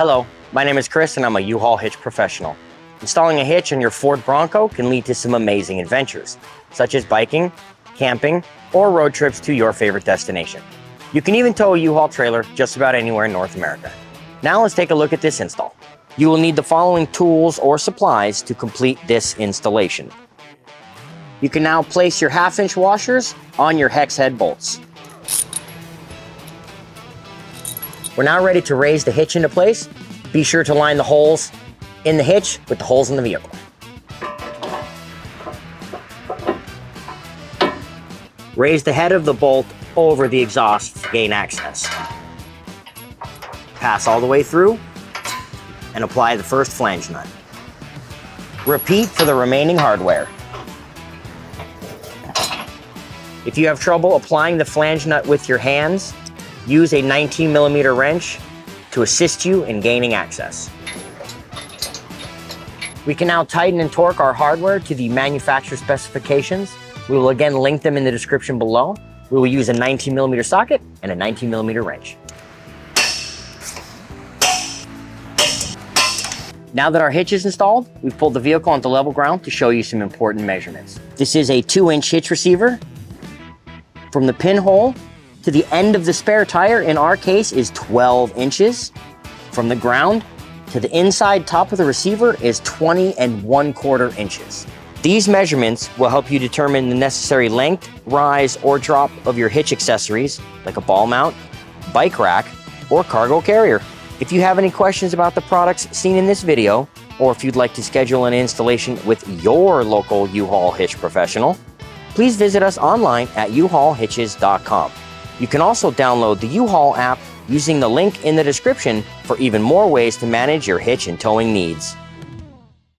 Hello, my name is Chris and I'm a U-Haul hitch professional. Installing a hitch on your Ford Bronco can lead to some amazing adventures, such as biking, camping, or road trips to your favorite destination. You can even tow a U-Haul trailer just about anywhere in North America. Now let's take a look at this install. You will need the following tools or supplies to complete this installation. You can now place your 1/2-inch washers on your hex head bolts. We're now ready to raise the hitch into place. Be sure to line the holes in the hitch with the holes in the vehicle. Raise the head of the bolt over the exhaust to gain access. Pass all the way through and apply the first flange nut. Repeat for the remaining hardware. If you have trouble applying the flange nut with your hands, use a 19mm wrench to assist you in gaining access. We can now tighten and torque our hardware to the manufacturer specifications. We will again link them in the description below. We will use a 19mm socket and a 19mm wrench. Now that our hitch is installed, we've pulled the vehicle onto level ground to show you some important measurements. This is a 2-inch hitch receiver. From the pinhole to the end of the spare tire, in our case, is 12 inches. From the ground to the inside top of the receiver is 20 1/4 inches. These measurements will help you determine the necessary length, rise, or drop of your hitch accessories, like a ball mount, bike rack, or cargo carrier. If you have any questions about the products seen in this video, or if you'd like to schedule an installation with your local U-Haul hitch professional, please visit us online at uhaulhitches.com. You can also download the U-Haul app using the link in the description for even more ways to manage your hitch and towing needs.